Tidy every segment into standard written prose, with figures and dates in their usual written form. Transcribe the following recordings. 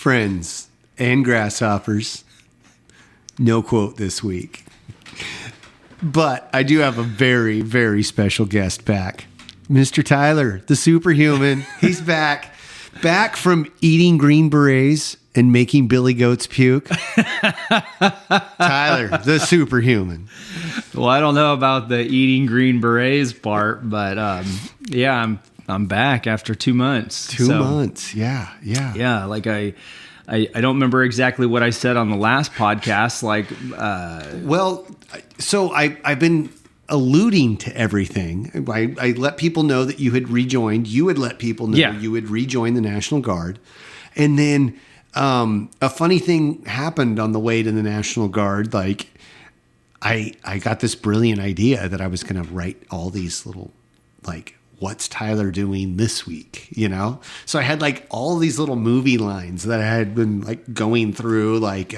friends and grasshoppers, no quote this week. But I do have a very, very special guest back. Mr. Tyler, the superhuman. He's back. Back from eating Green Berets and making Billy Goats puke. Tyler, the superhuman. Well, I don't know about the eating Green Berets part, but yeah, I'm back after 2 months. 2 months, yeah. Yeah, like I don't remember exactly what I said on the last podcast. Well, so I've been alluding to everything. I let people know that you had rejoined. You had let people know you had rejoined the National Guard. And then a funny thing happened on the way to the National Guard. Like I got this brilliant idea that I was going to write all these little, like, what's Tyler doing this week? You know? So I had like all these little movie lines that I had been like going through, like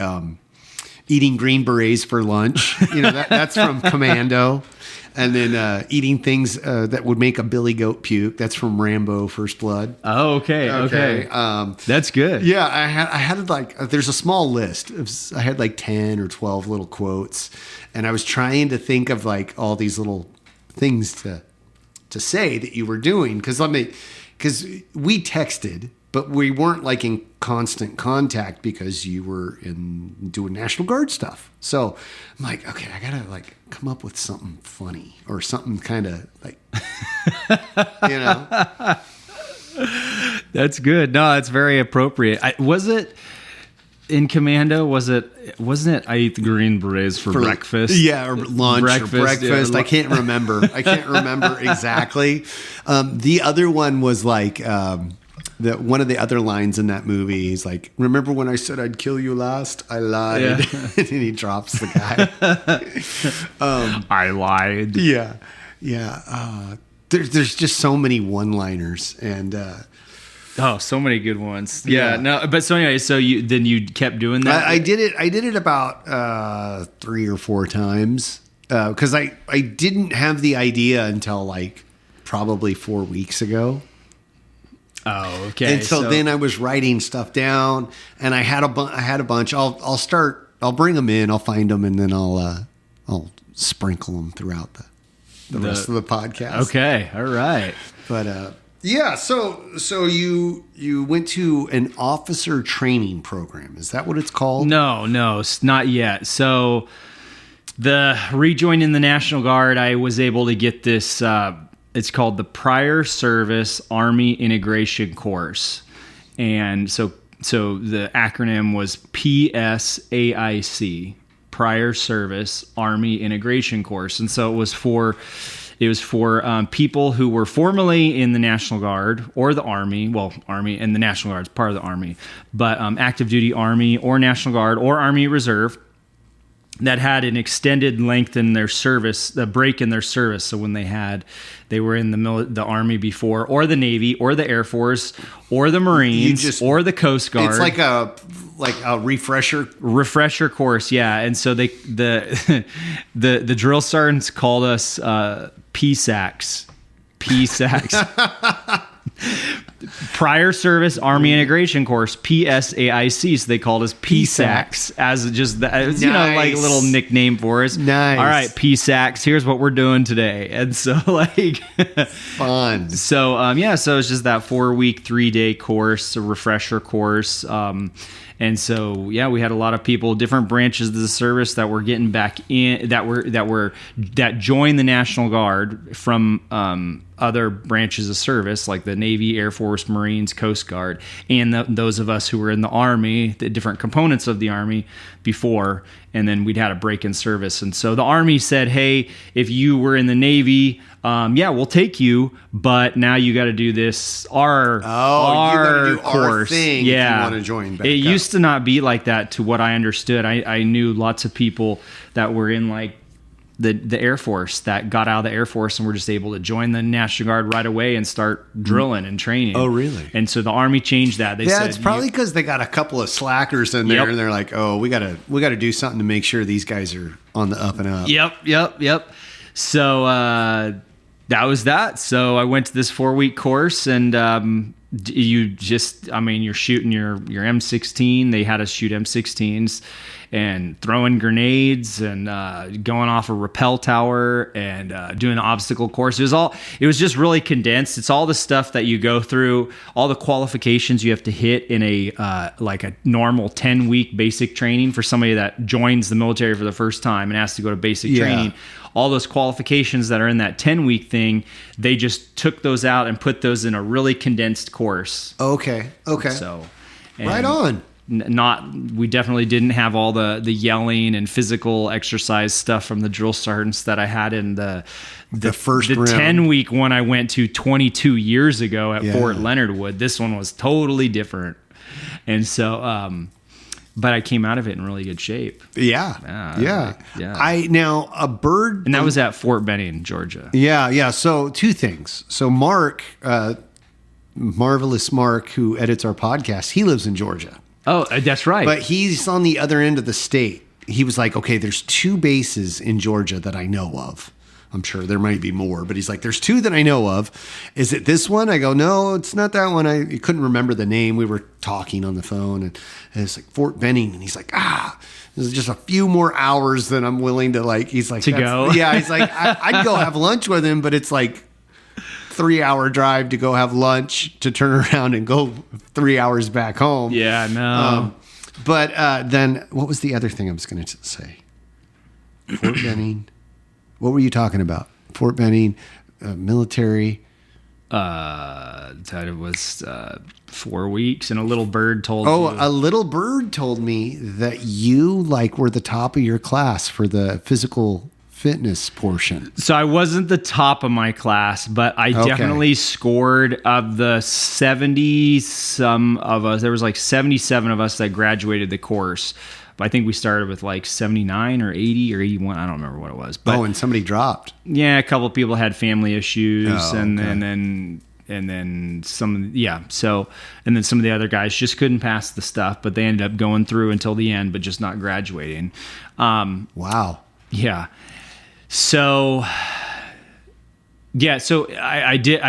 eating Green Berets for lunch. You know, that's from Commando. And then eating things that would make a Billy Goat puke. That's from Rambo: First Blood. Oh, okay. That's good. Yeah, I had like, there's a small list. I had like 10 or 12 little quotes. And I was trying to think of like all these little things to say that you were doing. Because we texted, but we weren't like in constant contact because you were doing National Guard stuff. So I'm like, okay, I gotta like come up with something funny or something kind of like, you know. That's good. No, it's very appropriate. Was it in Commando? Wasn't it? I eat the Green Berets for breakfast. Yeah, or lunch or breakfast. Yeah, I can't remember. I can't remember exactly. The other one was like. One of the other lines in that movie is like, remember when I said I'd kill you last? I lied. Yeah. And he drops the guy. I lied. Yeah. There's just so many one-liners and so many good ones. Yeah. No, but so anyway, so you kept doing that? I did it about 3 or 4 times because I didn't have the idea until like probably 4 weeks ago. Oh, okay. And so then I was writing stuff down, and I had a bunch. I'll bring them in. I'll find them, and then I'll sprinkle them throughout the rest of the podcast. Okay, all right. But yeah. So you went to an officer training program. Is that what it's called? No, not yet. So the rejoining the National Guard, I was able to get this. It's called the Prior Service Army Integration Course. And so the acronym was PSAIC, Prior Service Army Integration Course. And so it was for people who were formerly in the National Guard or the Army. Well, Army and the National Guard is part of the Army, but active duty Army or National Guard or Army Reserve that had an extended length in their service, a break in their service. So when they were in the Army before, or the Navy, or the Air Force, or the Marines, or the Coast Guard. It's like a refresher course, yeah. And so the drill sergeants called us P-sacs. Prior Service Army Integration Course, PSAIC. So they called us P-sacs as just nice. Like a little nickname for us. Nice. All right, P-sacs. Here's what we're doing today. And so like fun. So so it's just that 4-week, 3-day course, a refresher course. And so, we had a lot of people, different branches of the service that were getting back in, that joined the National Guard from other branches of service, like the Navy, Air Force, Marines, Coast Guard, and those of us who were in the Army, the different components of the Army before, and then we'd had a break in service. And so the Army said, hey, if you were in the Navy, we'll take you, but now you got to do this our course. Thing if you want to join back. It used to not be like that, to what I understood. I knew lots of people that were in like the Air Force that got out of the Air Force and were just able to join the National Guard right away and start drilling and training. Oh, really? And so the Army changed that. They said, it's probably because they got a couple of slackers in there, and they're like, oh, we gotta do something to make sure these guys are on the up and up. Yep. So that was that. So I went to this 4-week course, and you're shooting your M16. They had us shoot M16s and throwing grenades and going off a rappel tower and doing the obstacle course. It was just really condensed. It's all the stuff that you go through, all the qualifications you have to hit in a normal 10-week basic training for somebody that joins the military for the first time and has to go to basic training. All those qualifications that are in that 10-week thing, they just took those out and put those in a really condensed course. Okay. So, right on. We definitely didn't have all the yelling and physical exercise stuff from the drill sergeants that I had in the first the round. 10-week one I went to 22 years ago at Fort Leonard Wood. This one was totally different. And so, but I came out of it in really good shape. Yeah. Now a bird, and that was at Fort Benning, Georgia. Yeah. So two things. So Mark, Marvelous Mark, who edits our podcast, he lives in Georgia. Oh, that's right. But he's on the other end of the state. He was like, okay, there's 2 bases in Georgia that I know of. I'm sure there might be more, but he's like, there's 2 that I know of. Is it this one? I go, no, it's not that one. I couldn't remember the name. We were talking on the phone, and it's like Fort Benning. And he's like, this is just a few more hours than I'm willing to he's like, to go. Yeah. He's like, I'd go have lunch with him, but it's like 3-hour drive to go have lunch to turn around and go 3 hours back home. Yeah, no. But then what was the other thing I was going to say? Fort Benning. What were you talking about? Fort Benning, military. That it was 4 weeks, and a little bird told you. A little bird told me that you were the top of your class for the physical fitness portion. So I wasn't the top of my class, but I definitely scored of the 70 some of us. There was 77 of us that graduated the course. But I think we started with 79 or 80 or 81. I don't remember what it was. But, and somebody dropped. Yeah, a couple of people had family issues, and then some. Yeah, so and then some of the other guys just couldn't pass the stuff, but they ended up going through until the end, but just not graduating. Wow. Yeah. So. Yeah. So I did.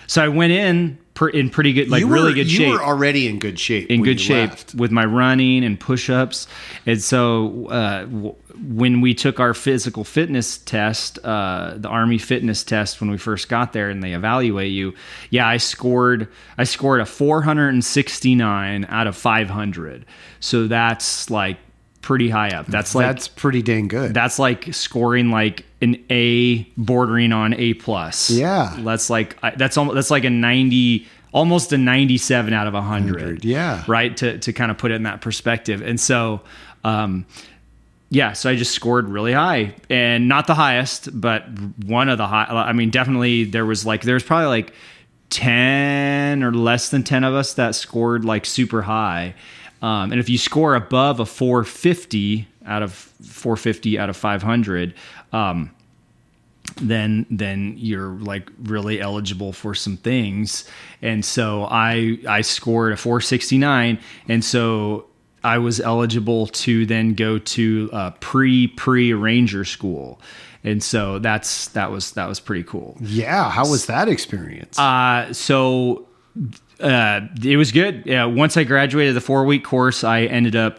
So I went in pretty good, really good shape. You were already in good shape. Left. With my running and push-ups. And so when we took our physical fitness test, the Army fitness test, when we first got there and they evaluate you, I scored a 469 out of 500. So that's pretty high up. That's pretty dang good. That's scoring an A bordering on A+. Yeah. That's a 90, almost a 97 out of 100. Yeah. Right. To kind of put it in that perspective. And so, so I just scored really high, and not the highest, but one of the high. I mean, definitely there was probably 10 or less than 10 of us that scored super high. And if you score above a 450 out of 500, then you're really eligible for some things. And so I scored a 469, and so I was eligible to then go to pre Ranger school. And so that was pretty cool. Yeah, how was that experience? It was good. Yeah, once I graduated the 4-week course, I ended up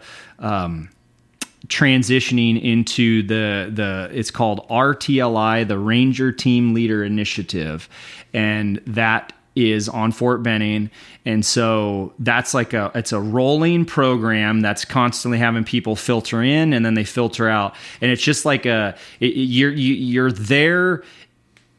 transitioning into the it's called RTLI, the Ranger Team Leader Initiative, and that is on Fort Benning. And so that's it's a rolling program that's constantly having people filter in and then they filter out, and it's just you're there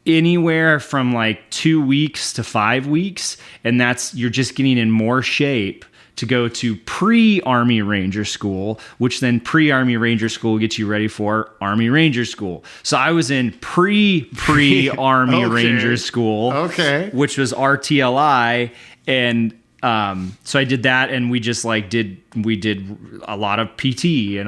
anywhere from 2 weeks to 5 weeks, and you're just getting in more shape to go to pre-Army Ranger School, which then pre-Army Ranger School gets you ready for Army Ranger School. So I was in pre-Army Ranger School, which was RTLI, and so I did that, and we just did a lot of PT and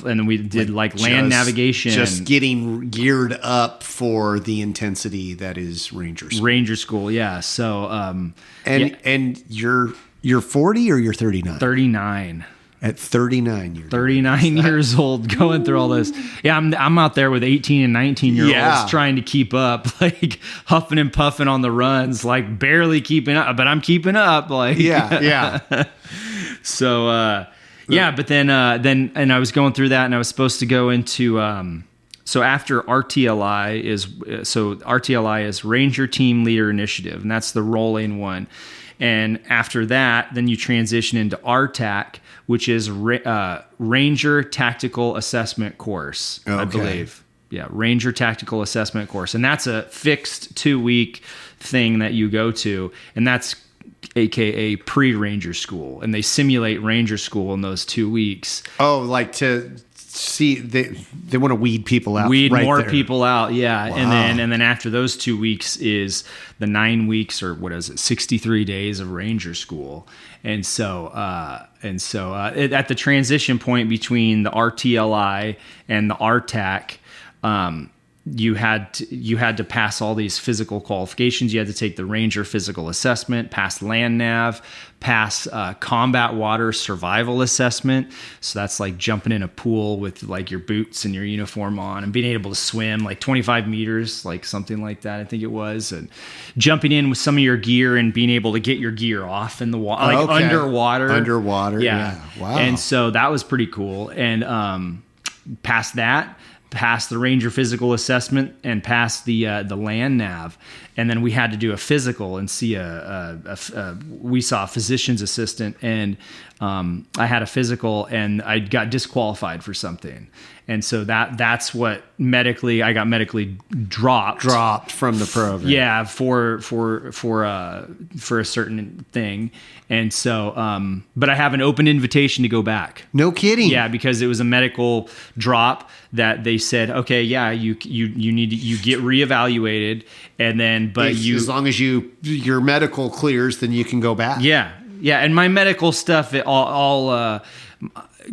then we did land navigation, just getting geared up for the intensity that is Ranger School. Ranger School, yeah. So and you're 40 or you're 39? 39. At 39 years 39 years old, going through all this. Yeah, I'm out there with 18 and 19-year-olds trying to keep up, like huffing and puffing on the runs, like barely keeping up, but I'm keeping up. Like, So, but then I was going through that, and I was supposed to go into, so after RTLI is Ranger Team Leader Initiative, and that's the rolling one. And after that, then you transition into RTAC, which is Ranger Tactical Assessment Course, I believe. Yeah, Ranger Tactical Assessment Course. And that's a fixed 2-week thing that you go to. And that's AKA pre-Ranger School. And they simulate Ranger School in those 2 weeks. Oh, like to see, they want to weed people out. Weed right more there. people out, yeah. Wow. And then after those 2 weeks is the 9 weeks, or what is it, 63 days of Ranger School. And so at the transition point between the RTLI and the RTAC, you had to pass all these physical qualifications. You had to take the Ranger Physical Assessment, pass Land Nav, pass Combat Water Survival Assessment. So that's like jumping in a pool with like your boots and your uniform on and being able to swim like 25 meters, like something like that, I think it was. And jumping in with some of your gear and being able to get your gear off in the water, like underwater. Underwater, yeah. Wow. And so that was pretty cool. And past that, passed the Ranger Physical Assessment, and passed the Land Nav, and then we had to do a physical and see we saw a physician's assistant, and I had a physical, and I got disqualified for something, and so that's what I got medically dropped from the program. Yeah, for a certain thing. And so, but I have an open invitation to go back. No kidding. Yeah, because it was a medical drop that they said, okay, yeah, you need to, you get reevaluated, and then as long as your medical clears, then you can go back. Yeah, and my medical stuff it all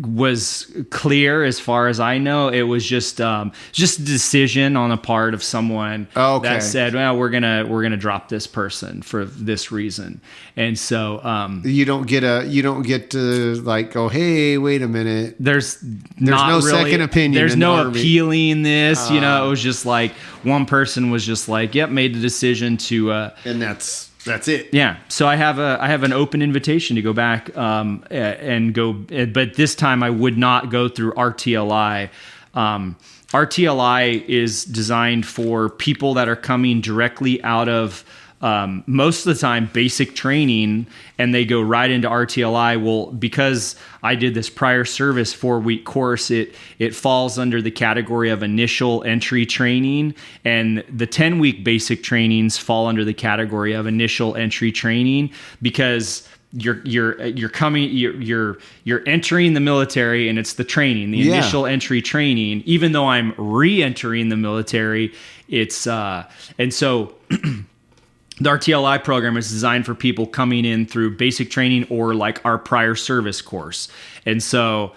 was clear as far as I know. It was just a decision on a part of someone that said, well, we're gonna drop this person for this reason. And so you don't get to like go, hey, wait a minute, there's no really, second opinion, there's in no the Army. appealing this, it was just like one person was just like, yep, made the decision to and that's it. Yeah. So I have an open invitation to go back and go, but this time I would not go through RTLI. RTLI is designed for people that are coming directly out of most of the time basic training, and they go right into RTLI. Well, because I did this prior service 4-week course, it falls under the category of initial entry training, and the 10-week basic trainings fall under the category of initial entry training, because you're entering the military, and it's the training, the initial entry training. Even though I'm re-entering the military, it's and so. The RTLI program is designed for people coming in through basic training or like our prior service course. And so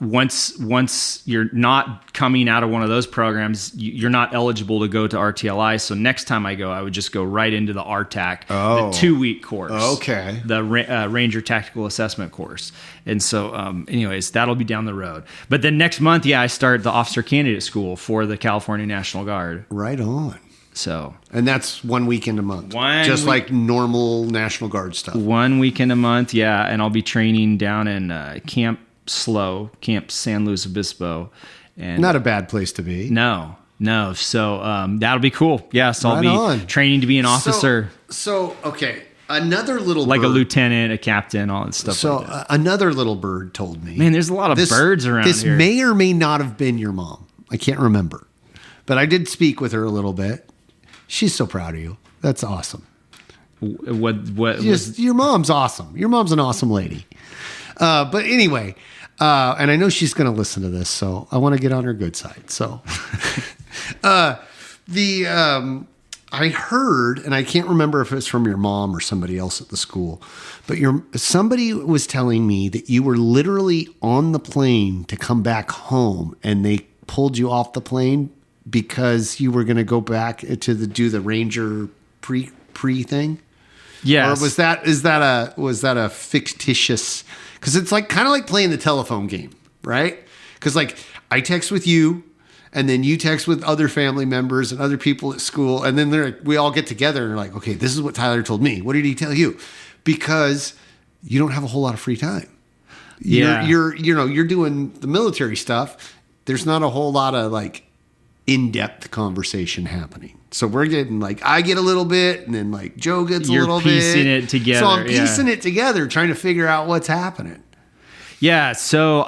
once you're not coming out of one of those programs, you're not eligible to go to RTLI. So next time I go, I would just go right into the RTAC, the 2-week course. Okay. The Ranger Tactical Assessment course. And so anyways, that'll be down the road. But then next month, I start the Officer Candidate School for the California National Guard. Right on. So, and that's 1 weekend a month, like normal National Guard stuff. 1 weekend a month, yeah. And I'll be training down in Camp San Luis Obispo, and not a bad place to be. No. So that'll be cool. Yeah, so I'll be training to be an officer. So okay, another little like bird. A lieutenant, a captain, all that stuff. So like that. Another little bird told me, man, there's a lot of birds around here. This may or may not have been your mom. I can't remember, but I did speak with her a little bit. She's so proud of you. That's awesome. Your mom's awesome. Your mom's an awesome lady. But anyway, and I know she's going to listen to this, so I want to get on her good side. So I heard, and I can't remember if it's from your mom or somebody else at the school, but somebody was telling me that you were literally on the plane to come back home, and they pulled you off the plane because you were going to go back to do the Ranger pre thing. Yes. Or was that a fictitious Because it's like kind of like playing the telephone game, right? Because like I text with you, and then you text with other family members and other people at school, and then we all get together and are like, okay, this is what Tyler told me. What did he tell you? Because you don't have a whole lot of free time. Yeah. You're doing the military stuff. There's not a whole lot of like in-depth conversation happening. So we're getting like, I get a little bit, and then like Joe gets a little bit. You're piecing it together. So I'm piecing it together, trying to figure out what's happening. Yeah. So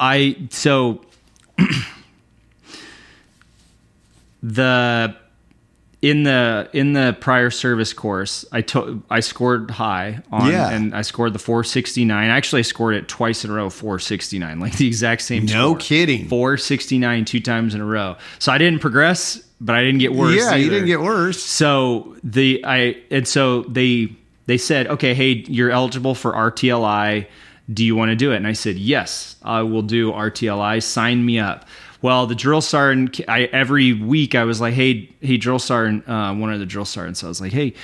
in the prior service course, I scored high on, and I scored the 469. Actually, I scored it twice in a row, 469, like the exact same score. No kidding. 469 2 times in a row. So I didn't progress, but I didn't get worse. Yeah, either. You didn't get worse. So they said, okay, hey, you're eligible for RTLI. Do you want to do it? And I said, yes, I will do RTLI. Sign me up. Well, the drill sergeant, every week I was like, hey, drill sergeant, one of the drill sergeants, I was like, hey,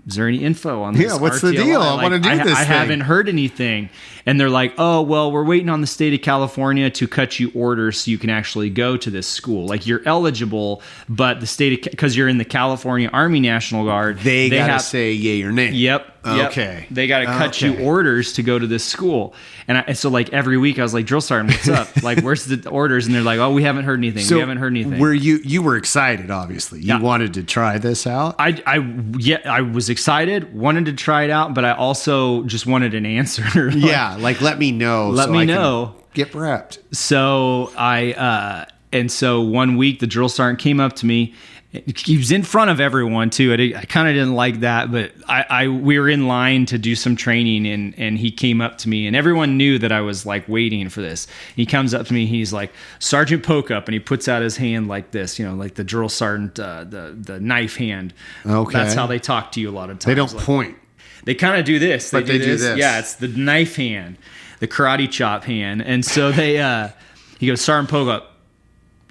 is there any info on this? Yeah, what's RTLI? the deal? I want to do this I thing. haven't heard anything. And they're like, oh, well, we're waiting on the state of California to cut you orders so you can actually go to this school. Like, you're eligible, but the state, because you're in the California Army National Guard. They got to say yay or nay. Yep. Okay. They got to cut you orders to go to this school. And so like every week I was like, drill sergeant, what's up? Like, where's the orders? And they're like, oh, we haven't heard anything. So we haven't heard anything. Were you were excited, obviously. You wanted to try this out? I was excited, wanted to try it out, but I also just wanted an answer. Like let me know. Let me know. Get prepped. So and so one week the drill sergeant came up to me. He was in front of everyone too. I kind of didn't like that, but we were in line to do some training, and he came up to me, and everyone knew that I was like waiting for this. He comes up to me, he's like, Sergeant Poke Up, and he puts out his hand like this, like the drill sergeant, the knife hand. Okay, that's how they talk to you a lot of times. They don't point. They kind of do this. They do this. Yeah, it's the knife hand, the karate chop hand, and so he goes, Sergeant Poke Up,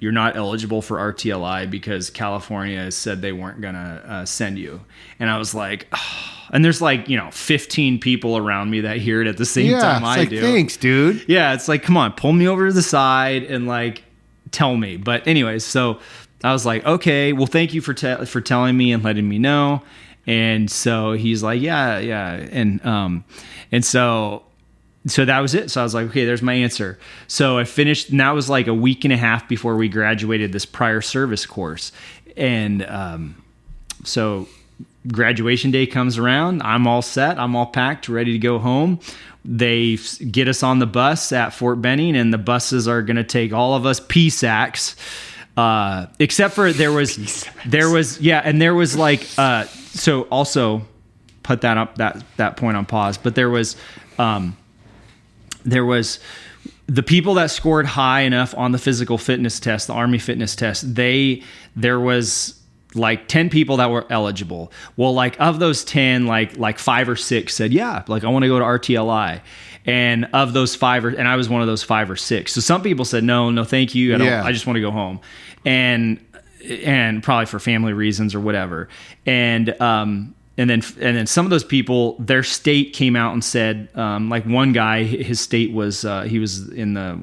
you're not eligible for RTLI because California has said they weren't going to send you. And I was like, oh. And there's like, 15 people around me that hear it at the same time I do. Thanks, dude. Yeah, it's like, come on, pull me over to the side and like tell me. But anyways, so I was like, okay, well, thank you for telling me and letting me know. And so he's like, yeah. And so that was it. So I was like, okay, there's my answer. So I finished, and that was like a week and a half before we graduated this prior service course. And so graduation day comes around. I'm all set. I'm all packed, ready to go home. They get us on the bus at Fort Benning, and the buses are going to take all of us P-sacs. Except for there was like, so also put that up, that point on pause, but there was the people that scored high enough on the physical fitness test, the Army fitness test, there was like 10 people that were eligible. Well, like of those 10, like 5 or 6 said, yeah, like I want to go to RTLI. And of those 5, and I was one of those 5 or 6. So some people said, no, thank you. I just want to go home. And probably for family reasons or whatever. And then some of those people, their state came out and said, like one guy, his state was, he was in the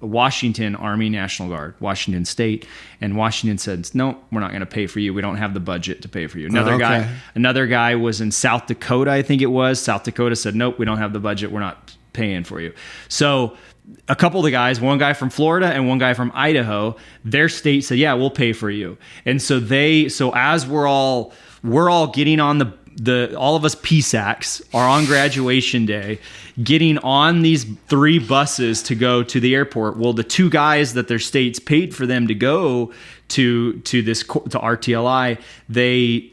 Washington Army National Guard, Washington State, and Washington said, no, we're not going to pay for you. We don't have the budget to pay for you. Another guy was in South Dakota, I think it was. South Dakota said, nope, we don't have the budget. We're not paying for you. So a couple of the guys, one guy from Florida and one guy from Idaho, their state said, yeah, we'll pay for you. And so as we're all getting on all of us P-sacs are on graduation day, getting on these 3 buses to go to the airport. Well, the 2 guys that their states paid for them to go to RTLI, they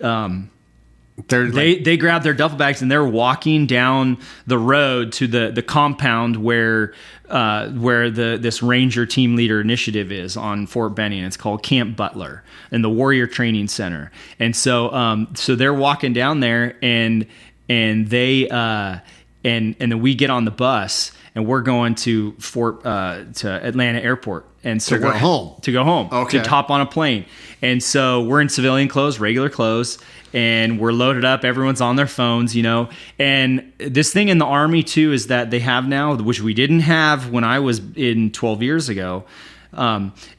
grabbed their duffel bags and they're walking down the road to the compound where this Ranger Team Leader Initiative is on Fort Benning. It's called Camp Butler in the Warrior Training Center. And so they're walking down there and they and then we get on the bus and we're going to to Atlanta Airport. And so to go home. Okay. To hop on a plane. And so we're in civilian clothes, regular clothes, and we're loaded up. Everyone's on their phones, and this thing in the Army too is that they have now, which we didn't have when I was in 12 years ago,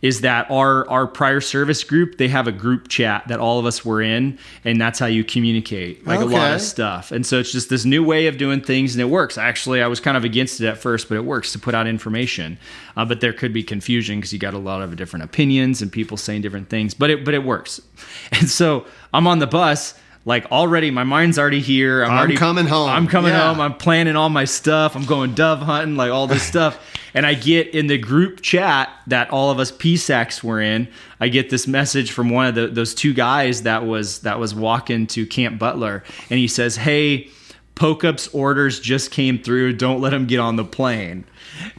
is that our prior service group, they have a group chat that all of us were in, and that's how you communicate, like a lot of stuff. And so it's just this new way of doing things, and it works. Actually, I was kind of against it at first, but it works to put out information. But there could be confusion because you got a lot of different opinions and people saying different things, but it works. And so I'm on the bus. Like already, my mind's already here. I'm coming home. I'm coming home. I'm planning all my stuff. I'm going dove hunting, like all this stuff. And I get in the group chat that all of us P-sacs were in. I get this message from one of those two guys that was walking to Camp Butler, and he says, "Hey, Poke-Up's orders just came through. Don't let him get on the plane."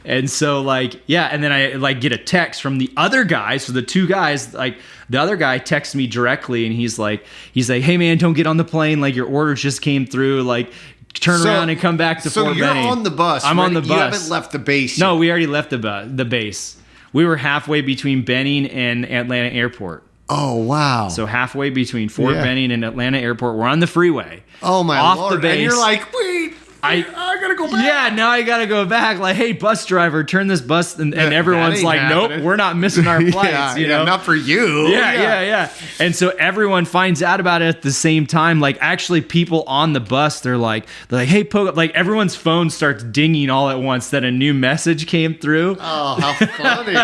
And so and then I get a text from the other guy. So the two guys, the other guy texts me directly, and he's like, "Hey man, don't get on the plane. Like your orders just came through. Like turn around and come back to Fort Benning." So you're on the bus. I'm on the bus. You haven't left the base yet. No, we already left the base. We were halfway between Benning and Atlanta Airport. Oh, wow. So halfway between Fort Benning and Atlanta Airport. We're on the freeway. Oh, my off Lord. The base. And you're like, wait. I gotta go back. Yeah, now I gotta go back. Like, hey, bus driver, turn this bus, and everyone's like, happening. Nope, we're not missing our flights. you know, not for you. Yeah. And so everyone finds out about it at the same time. Like, actually, people on the bus, they're like, hey, Poke-Up. Like, everyone's phone starts dinging all at once that a new message came through. Oh, how funny!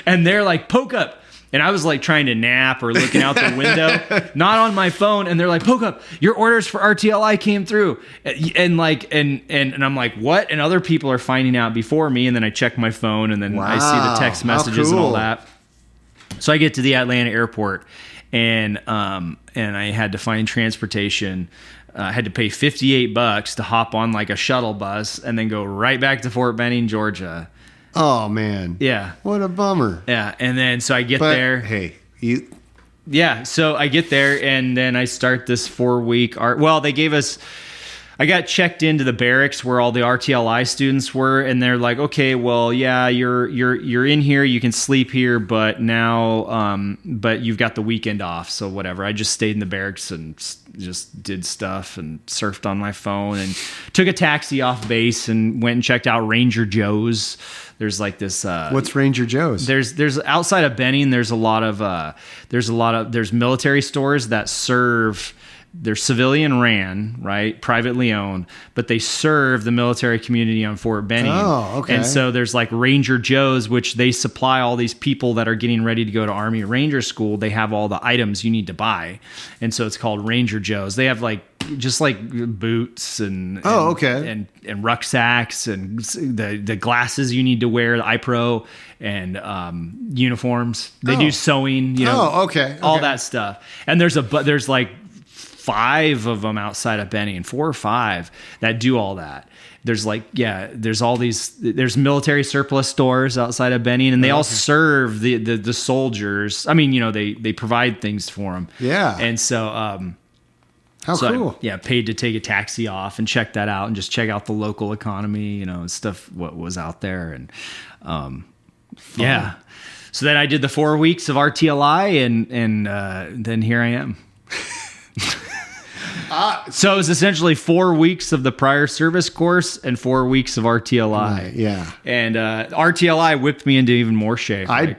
And they're like, Poke-Up. And I was like trying to nap or looking out the window, not on my phone. And they're like, Poke-Up, your orders for RTLI came through. And I'm like, what? And other people are finding out before me. And then I check my phone, and then I see the text messages and all that. So I get to the Atlanta airport, and I had to find transportation. I had to pay $58 to hop on like a shuttle bus and then go right back to Fort Benning, Georgia. Oh man. Yeah. What a bummer. Yeah. And then so I get there. Hey, so I get there, and then I start this 4-week they gave us, I got checked into the barracks where all the RTLI students were, and they're like, okay, well, yeah, you're in here, you can sleep here, but now, but you've got the weekend off, so whatever. I just stayed in the barracks and just did stuff and surfed on my phone and took a taxi off base and went and checked out Ranger Joe's. There's like this. What's Ranger Joe's? There's outside of Benning. There's military stores that serve. They're civilian ran, right? Privately owned, but they serve the military community on Fort Benning. Oh, okay. And so there's like Ranger Joe's, which they supply all these people that are getting ready to go to Army Ranger School. They have all the items you need to buy. And so it's called Ranger Joe's. They have just like boots and rucksacks and the glasses you need to wear, the iPro, and uniforms. They do sewing, all that stuff. And there's like 5 of them outside of Benning, 4 or 5 that do all that. There's there's military surplus stores outside of Benning, and they all serve the soldiers. I mean, they provide things for them. Yeah. And so, how cool. Paid to take a taxi off and check that out and just check out the local economy, and stuff, what was out there. And, so then I did the 4 weeks of RTLI, and then here I am. So it was essentially 4 weeks of the prior service course and 4 weeks of RTLI. Right, yeah. And RTLI whipped me into even more shape. I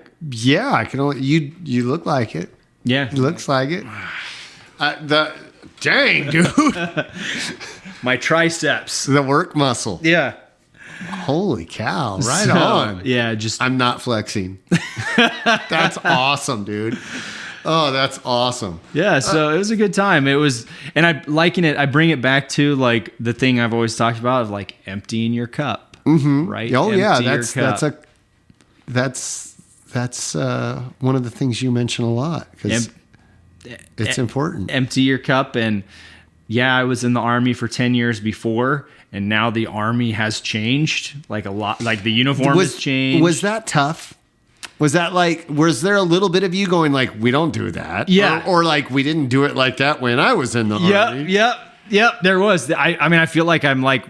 can only, you look like it. Yeah. It looks like it. Dang, dude. My triceps. The work muscle. Yeah. Holy cow. Right on. Yeah, I'm not flexing. That's awesome, dude. Oh, that's awesome. Yeah, so it was a good time. It was, and I liken it, I bring it back to like the thing I've always talked about of like emptying your cup. Mm-hmm. Right? Oh, yeah, that's one of the things you mention a lot, because it's important. Empty your cup. And I was in the Army for 10 years before, and now the Army has changed like a lot. Like the uniform has changed. Was that tough? Was there a little bit of you going like, we don't do that? Yeah. Or like, we didn't do it like that when I was in the Army? Yep. There was. I mean, I feel like I'm like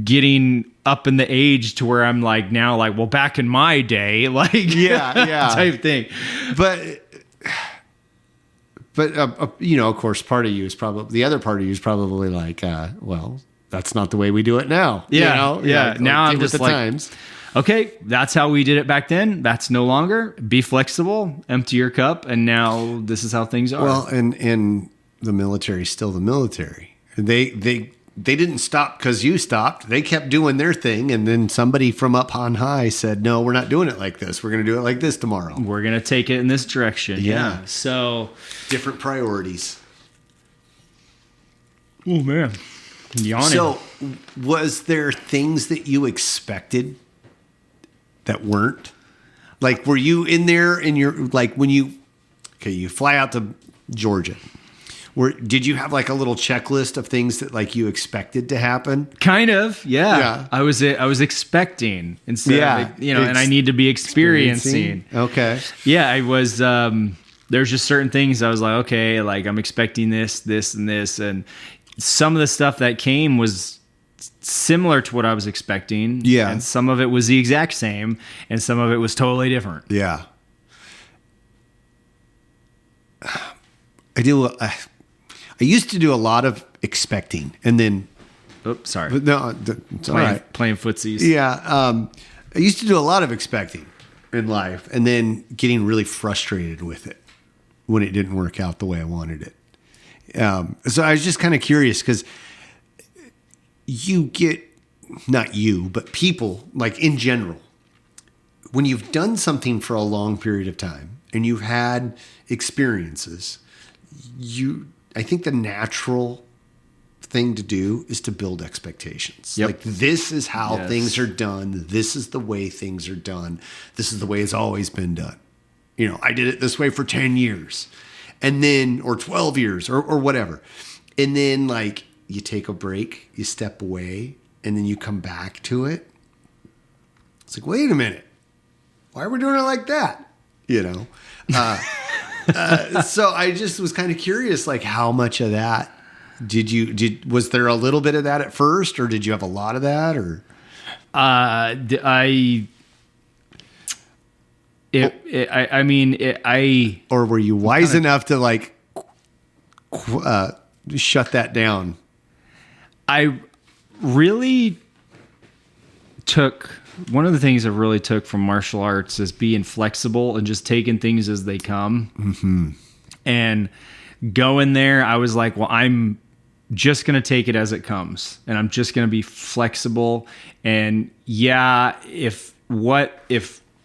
getting up in the age to where I'm like now, like, well, back in my day, like, type thing. But of course, part of you is probably, the other part of you is probably like, well, that's not the way we do it now. Yeah. You know? Yeah. Like, now get I'm with just the like, times. okay, that's how we did it back then. That's no longer. Be flexible, empty your cup, and now this is how things are. Well, and the military is still the military. They didn't stop because you stopped. They kept doing their thing, and then somebody from up on high said, "No, we're not doing it like this. We're going to do it like this tomorrow. We're going to take it in this direction." Yeah. So Different priorities. oh man, yawning. So, was there things that you expected that weren't? Like, were you in there and you're like, when you fly out to Georgia, did you have like a little checklist of things that like you expected to happen? Kind of, yeah. Yeah. I was expecting instead of, and I need to be experiencing. Okay. Yeah, I was, there's just certain things I was like, okay, like I'm expecting this, and this. And some of the stuff that came was similar to what I was expecting. Yeah. And some of it was the exact same, and some of it was totally different. Yeah. I used to do a lot of expecting, and then, Oops, sorry. but no, it's all right. Playing footsies. Yeah. I used to do a lot of expecting in life and then getting really frustrated with it when it didn't work out the way I wanted it. So I was just kind of curious because not you, but people, like in general, when you've done something for a long period of time and you've had experiences, I think the natural thing to do is to build expectations. Yep. Like, this is how Yes. things are done. This is the way things are done. This is the way it's always been done. I did it this way for 10 years and then, or 12 years or whatever. And then like you take a break, you step away, and then you come back to it. It's like, wait a minute. Why are we doing it like that? So I just was kind of curious, like how much of that was there a little bit of that at first, or did you have a lot of that, or? Or were you wise enough to like, shut that down? I really took one of the things I really took from martial arts is being flexible and just taking things as they come. Mm-hmm. And going there, I was like, well, I'm just going to take it as it comes, and I'm just going to be flexible. And yeah, if what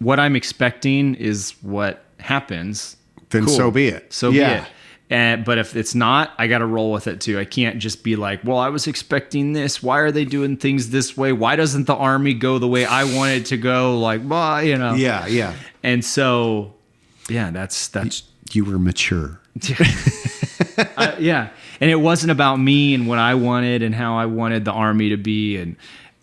I'm expecting is what happens, then cool. So be it. Be it. But if it's not, I got to roll with it too. I can't just be like, well, I was expecting this. Why are they doing things this way? Why doesn't the Army go the way I want it to go? Like, well, Yeah, yeah. And so, yeah, that's. You were mature. Yeah. And it wasn't about me and what I wanted and how I wanted the Army to be. And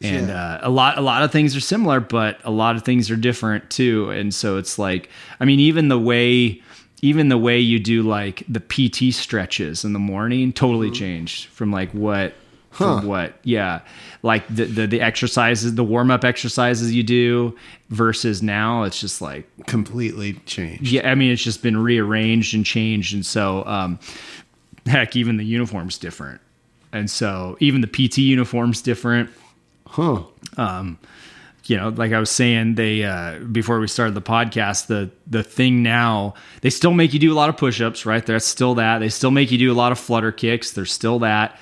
a lot of things are similar, but a lot of things are different too. And so it's like, I mean, even the way you do like the PT stretches in the morning totally changed from like what. Yeah. Like the exercises, the warm-up exercises you do versus now, it's just like completely changed. Yeah. I mean, it's just been rearranged and changed. And so, heck, even the uniform's different. And so even the PT uniform's different. Huh. Like I was saying, they before we started the podcast, the thing now, they still make you do a lot of push-ups, right? There's still that. They still make you do a lot of flutter kicks. There's still that.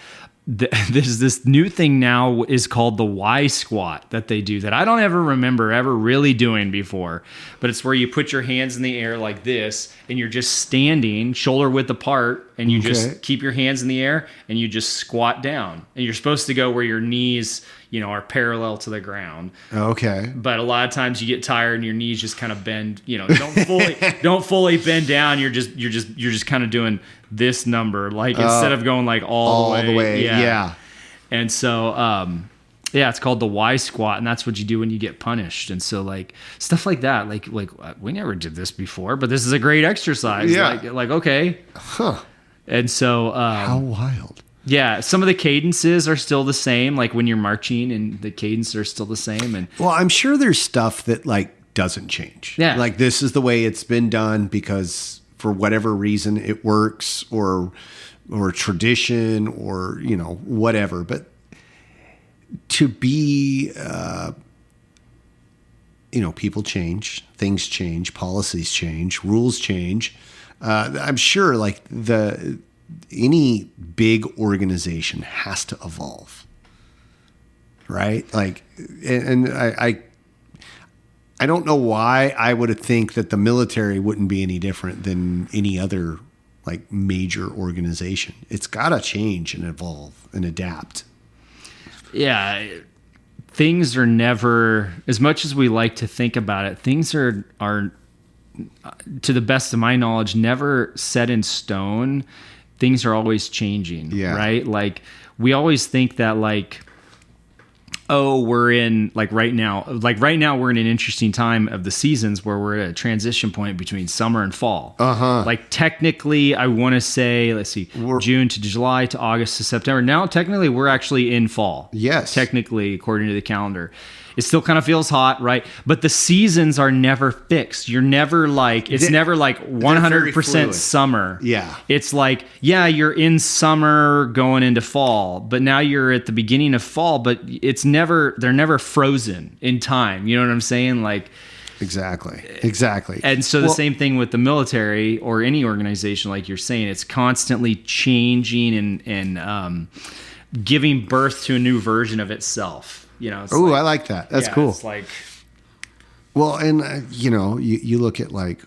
There's this new thing now is called the Y squat that they do that I don't ever remember ever really doing before. But it's where you put your hands in the air like this, and you're just standing shoulder width apart, and you just keep your hands in the air, and you just squat down. And you're supposed to go where your knees, are parallel to the ground. Okay. But a lot of times you get tired and your knees just kind of bend, don't fully bend down. You're just kind of doing this number, like instead of going like all the way. Yeah. And so, it's called the Y squat, and that's what you do when you get punished. And so like stuff like that, like we never did this before, but this is a great exercise. Yeah. Like okay. Huh. And so, how wild. Yeah, some of the cadences are still the same, like when you're marching, and the cadences are still the same. And well, I'm sure there's stuff that like doesn't change. Yeah, like this is the way it's been done because for whatever reason it works, or tradition, or whatever. But to be, people change, things change, policies change, rules change. I'm sure like any big organization has to evolve, right? Like, and I don't know why I would think that the military wouldn't be any different than any other like major organization. It's got to change and evolve and adapt. Yeah. Things are never, as much as we like to think about it, things are to the best of my knowledge, never set in stone. Things are always changing, right? Like we always think that like, oh, we're in right now we're in an interesting time of the seasons where we're at a transition point between summer and fall. Like technically I want to say, let's see, June to July to August to September. Now technically we're actually in fall. Yes. Technically, according to the calendar. It still kind of feels hot, right? But the seasons are never fixed. You're never like, it's never like 100% summer. Yeah. It's like, yeah, you're in summer going into fall, but now you're at the beginning of fall, but they're never frozen in time. You know what I'm saying? Like, Exactly. And so the same thing with the military or any organization, like you're saying, it's constantly changing and giving birth to a new version of itself. Oh, I like that. That's cool. It's like, well, and you look at like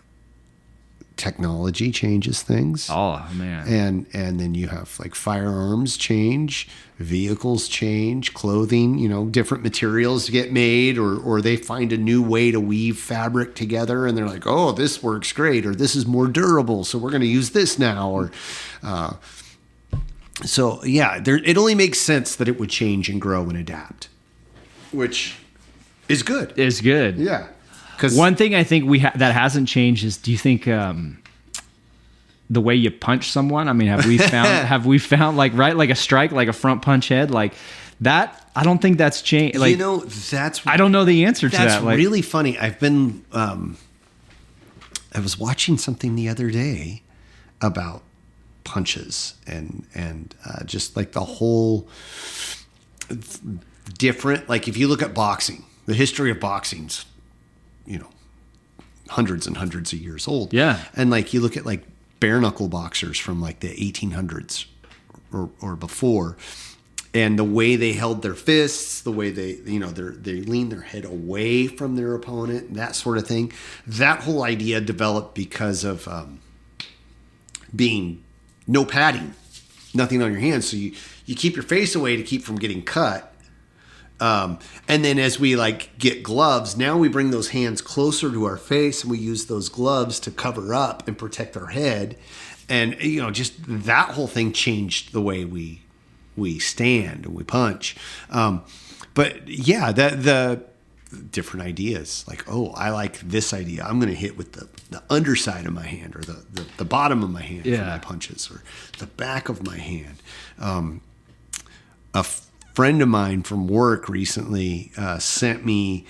technology changes things. Oh man. And then you have like firearms change, vehicles change, clothing, different materials get made or they find a new way to weave fabric together and they're like, oh, this works great, or this is more durable, so we're going to use this now, or so yeah, it only makes sense that it would change and grow and adapt. Which is good. Yeah. Because one thing I think that hasn't changed is, do you think the way you punch someone? I mean, have we found like a strike, like a front punch head, like that? I don't think that's changed. Like, I don't know the answer to that. That's really funny. I've been I was watching something the other day about punches and just like the whole different, like if you look at boxing, the history of boxing's, hundreds and hundreds of years old. Yeah. And like you look at like bare knuckle boxers from like the 1800s or before, and the way they held their fists, the way they leaned their head away from their opponent, that sort of thing. That whole idea developed because of being no padding, nothing on your hands. So you keep your face away to keep from getting cut. And then as we like get gloves, now we bring those hands closer to our face and we use those gloves to cover up and protect our head. And, just that whole thing changed the way we stand and we punch. But yeah, the different ideas, like, oh, I like this idea. I'm going to hit with the underside of my hand, or the bottom of my hand for my punches, or the back of my hand. A friend of mine from work recently sent me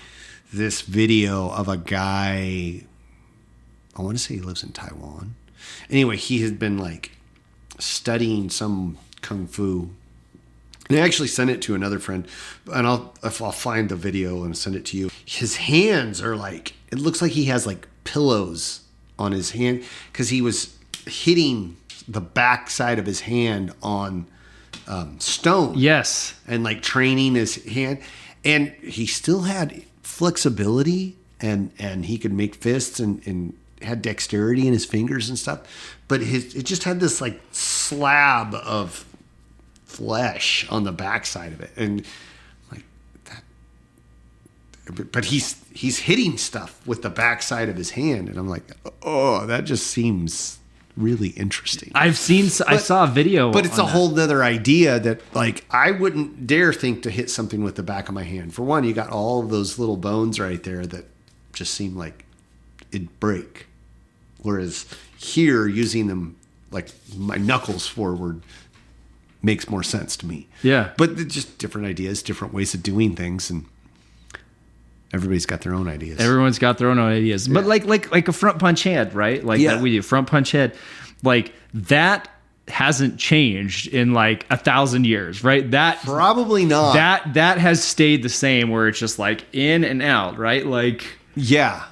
this video of a guy, I want to say he lives in Taiwan. Anyway, he had been like studying some kung fu. And I actually sent it to another friend, and I'll find the video and send it to you. His hands are like, it looks like he has like pillows on his hand because he was hitting the back side of his hand on stone. Yes. And like training his hand. And he still had flexibility and he could make fists and had dexterity in his fingers and stuff. But it just had this like slab of flesh on the backside of it. And like that. But he's hitting stuff with the backside of his hand. And I'm like, oh, that just seems really interesting. I saw a video, but it's a whole nother idea that like I wouldn't dare think to hit something with the back of my hand. For one, you got all of those little bones right there that just seem like it'd break, whereas here using them like my knuckles forward makes more sense to me. Yeah, but just different ideas, different ways of doing things, and everybody's got their own ideas. Everyone's got their own ideas. Yeah. But like a front punch head, right? Like that we do front punch head. Like that hasn't changed in like 1,000 years, right? That probably not. That has stayed the same, where it's just like in and out, right? Like yeah.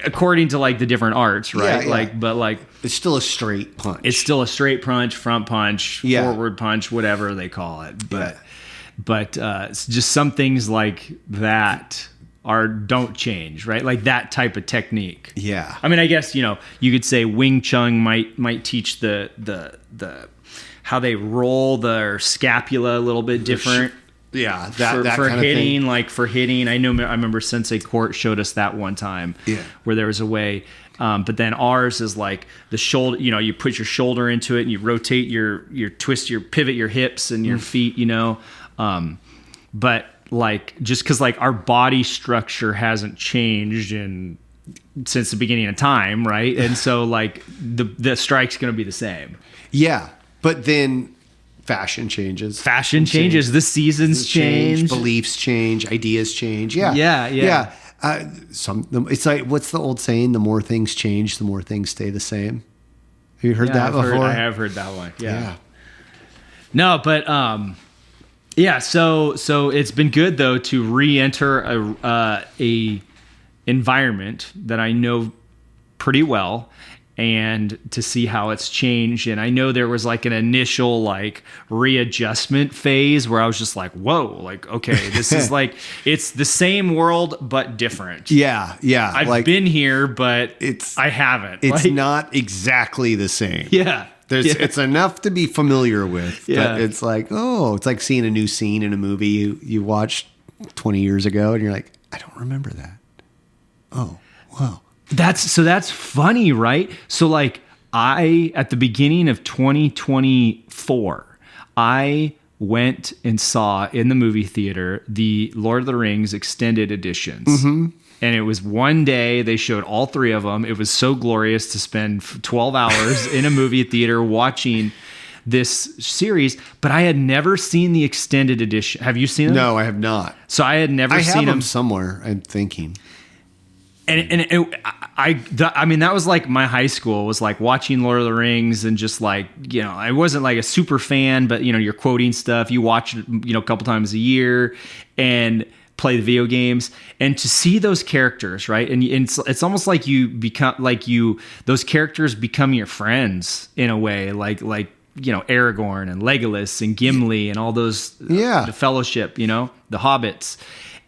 According to like the different arts, right? Yeah. Like, but like it's still a straight punch. It's still a straight punch, front punch, forward punch, whatever they call it. But it's just some things like that don't change, right? Like that type of technique. Yeah. I mean, I guess, you could say Wing Chun might teach the how they roll their scapula a little bit different. Yeah, that for kind hitting, of thing. like for hitting. I remember Sensei Court showed us that one time. Yeah. Where there was a way. But then ours is like the shoulder, you put your shoulder into it and you rotate your pivot your hips and your feet, but like, just cause like our body structure hasn't changed since the beginning of time. Right. And so like the strike's going to be the same. Yeah. But then fashion changes. The seasons change. Beliefs change. Ideas change. Yeah. Yeah. It's like, what's the old saying? The more things change, the more things stay the same. Have you heard that before? I have heard that one. Yeah. No, but yeah. So it's been good though to re-enter a environment that I know pretty well, and to see how it's changed. And I know there was like an initial like readjustment phase where I was just like, whoa, like, okay, this is like, it's the same world, but different. Yeah. I've been here, but I haven't. It's not exactly the same. Yeah. It's enough to be familiar with, yeah. But it's like, it's like seeing a new scene in a movie you watched 20 years ago and you're like, I don't remember that. Oh, wow. That's funny, right? So like at the beginning of 2024, I went and saw in the movie theater the Lord of the Rings extended editions. Mm-hmm. And it was one day, they showed all three of them. It was so glorious to spend 12 hours in a movie theater watching this series, but I had never seen the extended edition. Have you seen them? No, I have not. So I had never seen them somewhere, I'm thinking. I mean, that was like my high school was like watching Lord of the Rings, and just like, I wasn't like a super fan, but you're quoting stuff. You watch it, a couple times a year and play the video games, and to see those characters, right? And it's almost like those characters become your friends in a way, like Aragorn and Legolas and Gimli and all those, the Fellowship, the Hobbits.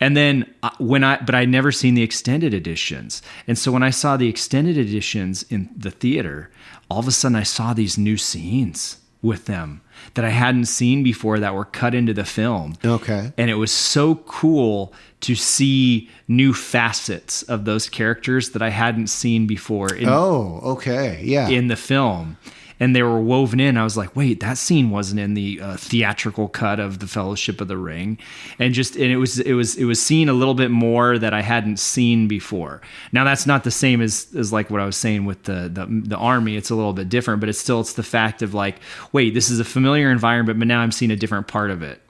And then but I'd never seen the extended editions. And so when I saw the extended editions in the theater, all of a sudden I saw these new scenes with them that I hadn't seen before that were cut into the film. Okay. And it was so cool to see new facets of those characters that I hadn't seen before in the film. And they were woven in. I was like, wait, that scene wasn't in the theatrical cut of the Fellowship of the Ring, and it was seen a little bit more that I hadn't seen before. Now that's not the same as like what I was saying with the army. It's a little bit different, but it's the fact of like, wait, this is a familiar environment, but now I'm seeing a different part of it.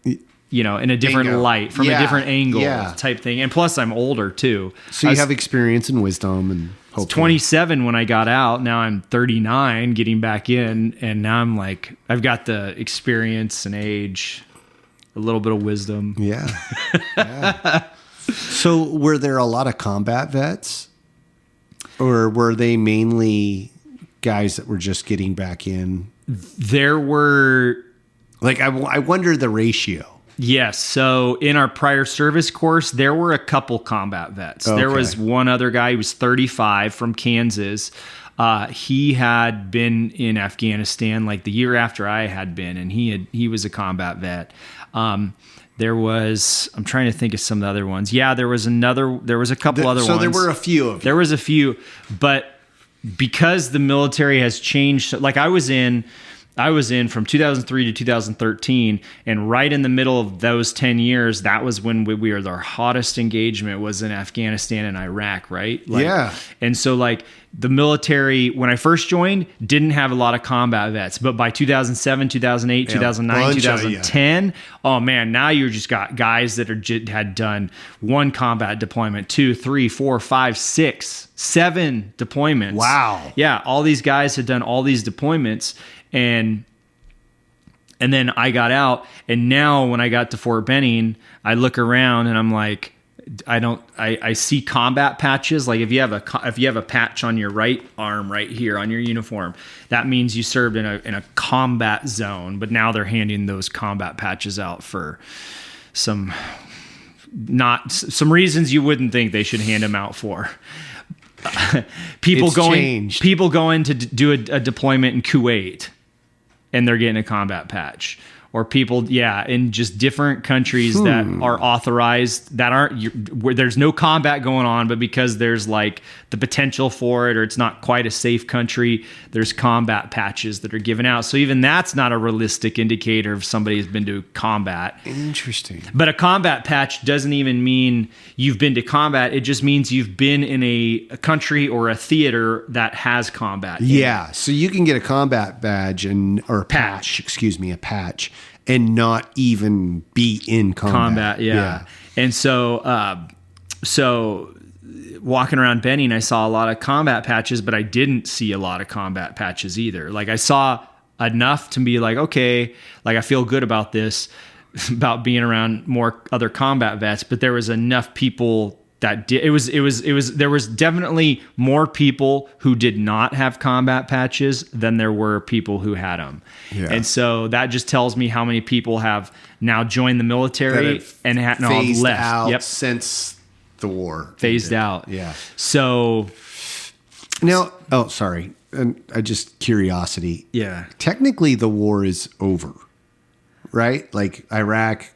In a different light, from a different angle, type thing. And plus, I'm older too. So you have experience and wisdom, and I was 27 when I got out. Now I'm 39, getting back in, and now I'm like, I've got the experience and age, a little bit of wisdom. Yeah. So were there a lot of combat vets, or were they mainly guys that were just getting back in? There were, like, I wonder the ratio. Yes. So in our prior service course, there were a couple combat vets. Okay. There was one other guy who was 35 from Kansas. He had been in Afghanistan like the year after I had been, and he was a combat vet. I'm trying to think of some of the other ones. Yeah, there was a couple other ones. So there were a few of them. There was a few, but because the military has changed, like I was in from 2003 to 2013, and right in the middle of those 10 years, that was when we were, our hottest engagement was in Afghanistan and Iraq, right? And so like the military, when I first joined, didn't have a lot of combat vets, but by 2007, 2008, 2009, 2010, oh man, now you just got guys that had done one combat deployment, 2, 3, 4, 5, 6, 7 deployments. Wow. Yeah, all these guys had done all these deployments. And And then I got out, and now when I got to Fort Benning, I look around and I'm like, I see combat patches. Like if you have a patch on your right arm right here on your uniform, that means you served in a combat zone. But now they're handing those combat patches out for some reasons you wouldn't think they should hand them out for. People going to do a deployment in Kuwait, and they're getting a combat patch. Or people, in just different countries that are authorized, that where there's no combat going on, but because there's like the potential for it, or it's not quite a safe country, there's combat patches that are given out. So even that's not a realistic indicator if somebody has been to combat. Interesting. But a combat patch doesn't even mean you've been to combat. It just means you've been in a country or a theater that has combat. Yeah. So you can get a combat badge or a patch, a patch, and not even be in combat. Yeah. And so walking around Benning, I saw a lot of combat patches, but I didn't see a lot of combat patches either. Like I saw enough to be like, okay, like I feel good about this, about being around more other combat vets, but there was enough people that did. There was definitely more people who did not have combat patches than there were people who had them. Yeah. And so that just tells me how many people have now joined the military and have phased left out since the war. Phased out. Yeah. So now, sorry. And just curiosity. Yeah. Technically the war is over, right? Like Iraq,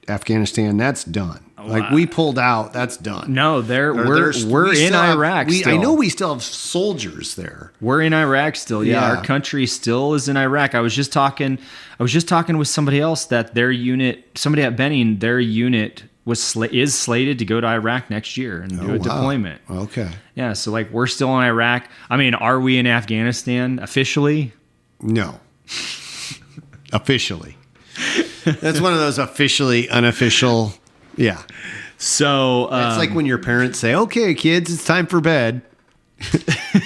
Afghanistan, that's done. Like we pulled out, that's done. No, we're in Iraq. I know we still have soldiers there. We're in Iraq still. Yeah, our country still is in Iraq. I was just talking with somebody else that somebody at Benning, their unit is slated to go to Iraq next year and do a deployment. Okay. Yeah, so like we're still in Iraq. I mean, are we in Afghanistan officially? No. Officially. That's one of those officially unofficial. Yeah. So it's like when your parents say, "Okay, kids, it's time for bed."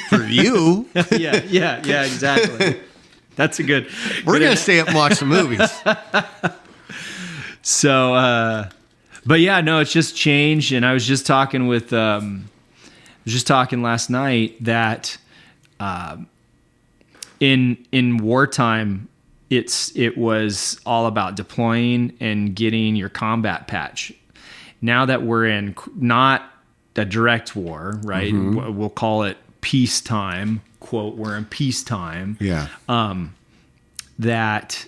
For you. yeah, exactly. That's a good. We're going to stay up and watch some movies. So, but yeah, no, it's just changed. And I was just talking last night that in wartime, it was all about deploying and getting your combat patch. Now that we're in not a direct war, right? Mm-hmm. We'll call it peacetime. Quote, we're in peacetime. Yeah. That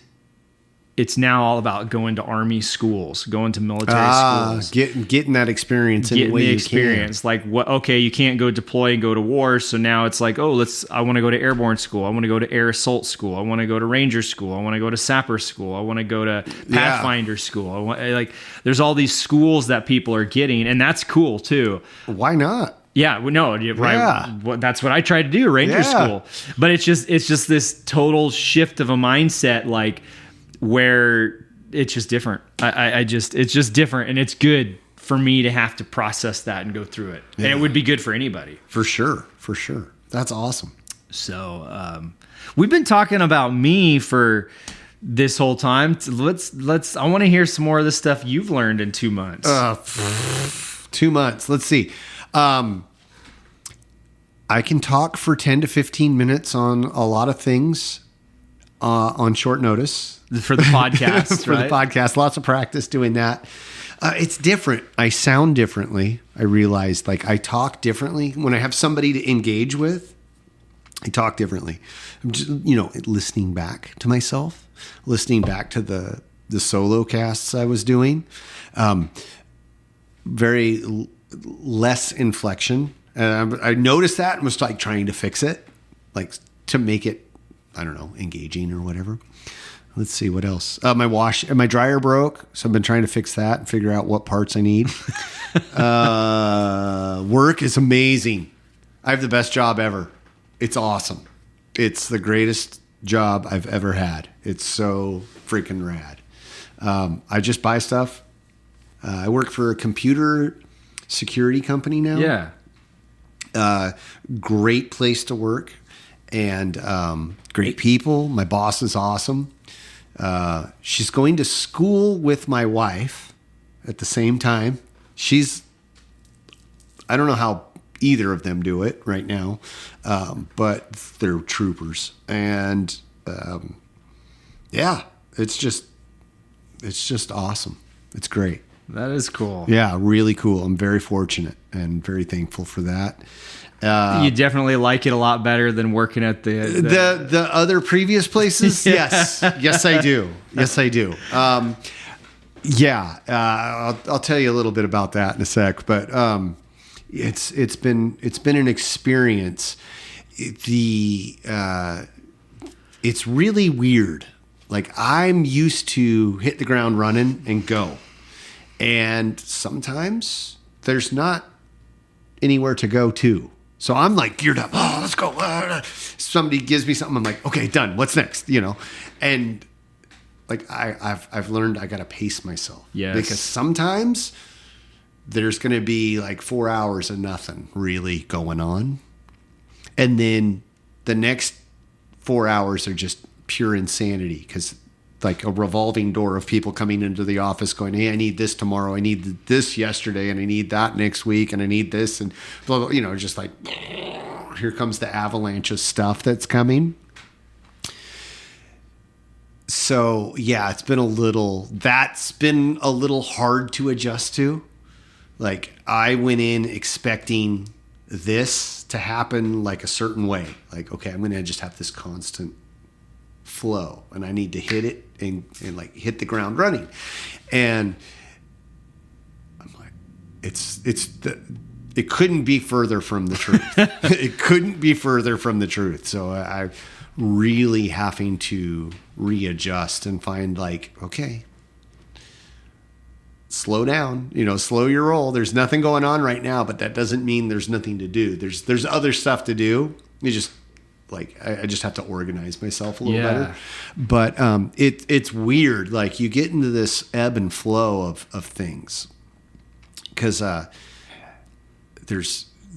it's now all about going to army schools, going to military schools, getting that experience. Getting the experience. Like what? Okay, you can't go deploy and go to war, so now it's like, I want to go to airborne school. I want to go to air assault school. I want to go to ranger school. I want to go to sapper school. I want to go to pathfinder school. There's all these schools that people are getting, and that's cool too. Why not? Yeah, no, right. Yeah. That's what I tried to do, ranger school. But it's just this total shift of a mindset, like, where it's just different. It's just different, and it's good for me to have to process that and go through it. Yeah. And it would be good for anybody. For sure. That's awesome. So we've been talking about me for this whole time. Let's. I want to hear some more of the stuff you've learned in 2 months. 2 months. Let's see. I can talk for 10 to 15 minutes on a lot of things on short notice. For the podcast, For the podcast. Lots of practice doing that. It's different. I sound differently. I realized, like, I talk differently. When I have somebody to engage with, I talk differently. I'm just, listening back to myself, listening back to the solo casts I was doing. Very less inflection. And I noticed that and was like trying to fix it, like to make it, I don't know, engaging or whatever. Let's see what else. My dryer broke, so I've been trying to fix that and figure out what parts I need. Work is amazing. I have the best job ever. It's awesome. It's the greatest job I've ever had. It's so freaking rad. I just buy stuff. I work for a computer security company now. Yeah. Great place to work and great people. My boss is awesome. She's going to school with my wife at the same time. I don't know how either of them do it right now, but they're troopers. And yeah, it's just awesome. It's great. That is cool. Yeah, really cool. I'm very fortunate and very thankful for that. You definitely like it a lot better than working at the other previous places. Yes, yes, I do. Yes, I do. I'll tell you a little bit about that in a sec. But it's been an experience. It's really weird. Like, I'm used to hit the ground running and go, and sometimes there's not anywhere to go to. So I'm like geared up. Oh, let's go. Somebody gives me something. I'm like, okay, done. What's next? And like I've learned I got to pace myself. Yes. Because sometimes there's going to be like 4 hours of nothing really going on. And then the next 4 hours are just pure insanity, because like a revolving door of people coming into the office going, hey, I need this tomorrow, I need this yesterday, and I need that next week, and I need this, and blah, blah, just like here comes the avalanche of stuff that's coming. So yeah, that's been a little hard to adjust to. Like, I went in expecting this to happen like a certain way. Like, okay, I'm going to just have this constant flow, and I need to hit it and like hit the ground running. And I'm like, it couldn't be further from the truth. It couldn't be further from the truth. So I really having to readjust and find like, okay, slow down, slow your roll. There's nothing going on right now, but that doesn't mean there's nothing to do. There's other stuff to do. You just I just have to organize myself a little better. But it's weird. Like, you get into this ebb and flow of things, because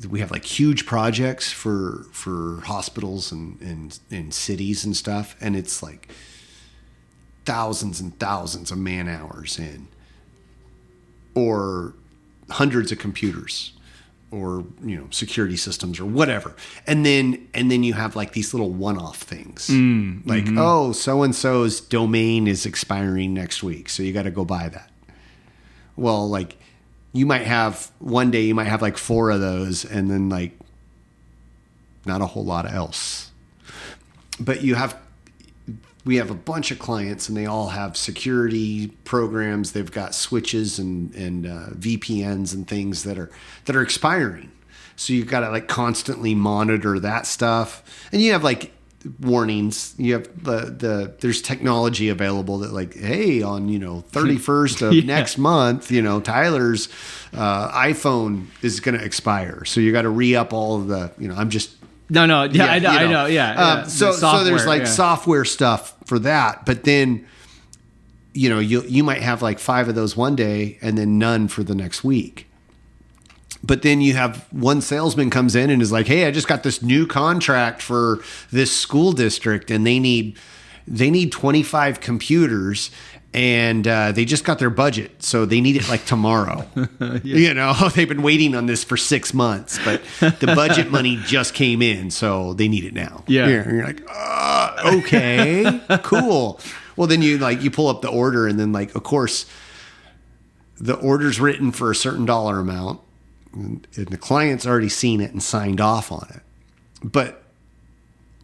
we have like huge projects for hospitals and cities and stuff, and it's like thousands and thousands of man hours in, or hundreds of computers, or security systems or whatever, and then you have like these little one-off things, like, oh, so and so's domain is expiring next week, so you got to go buy that. Well, like, one day you might have like 4 of those, and then like not a whole lot else. But we have a bunch of clients, and they all have security programs. They've got switches and VPNs and things that are expiring. So you've got to like constantly monitor that stuff. And you have like warnings. You have there's technology available that like, hey, on 31st of next month, Tyler's iPhone is going to expire. So you got to re-up all of the, I'm just. No, yeah, I know, yeah. So there's like software stuff for that, but then you might have like 5 of those one day and then none for the next week. But then you have one salesman comes in and is like, hey, I just got this new contract for this school district, and they need 25 computers. And they just got their budget, so they need it like tomorrow. They've been waiting on this for 6 months, but the budget money just came in, so they need it now. Yeah, and you're like, okay, cool. Well, then you pull up the order, and then like, of course, the order's written for a certain dollar amount, and the client's already seen it and signed off on it, but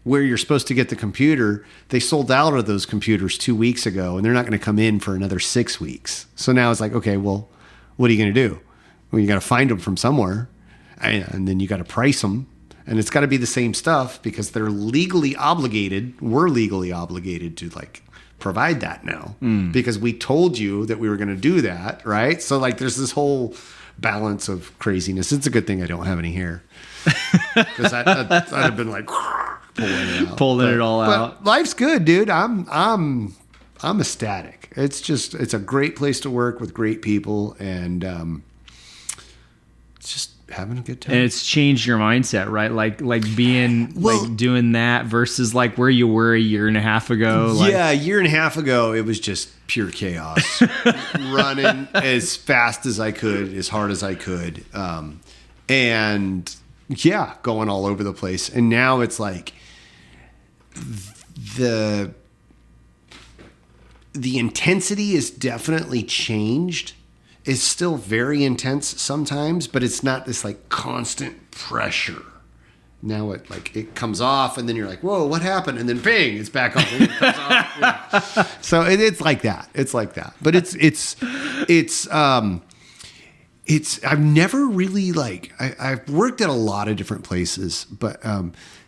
where you're supposed to get the computer, they sold out of those computers 2 weeks ago, and they're not going to come in for another 6 weeks. So now it's like, okay, well, what are you going to do? Well, you got to find them from somewhere, and then you got to price them, and it's got to be the same stuff, because they're legally obligated. We're legally obligated to like provide that now, because we told you that we were going to do that, right? So like, there's this whole balance of craziness. It's a good thing I don't have any hair, because I'd have been like pulling it all out. Life's good, dude. I'm ecstatic. It's a great place to work with great people, and it's having a good time. And it's changed your mindset, right? Like being like doing that versus like where you were a year and a half ago. Yeah, a year and a half ago, it was just pure chaos. Running as fast as I could, as hard as I could. And yeah, going all over the place. And now it's like the intensity is definitely changed. It's still very intense sometimes, but it's not this like constant pressure. Now it comes off, and then you're like, "Whoa, what happened?" And then bang, it's back on. And it comes off. Yeah. So it's like that. It's like that. But I've never really I've worked at a lot of different places, but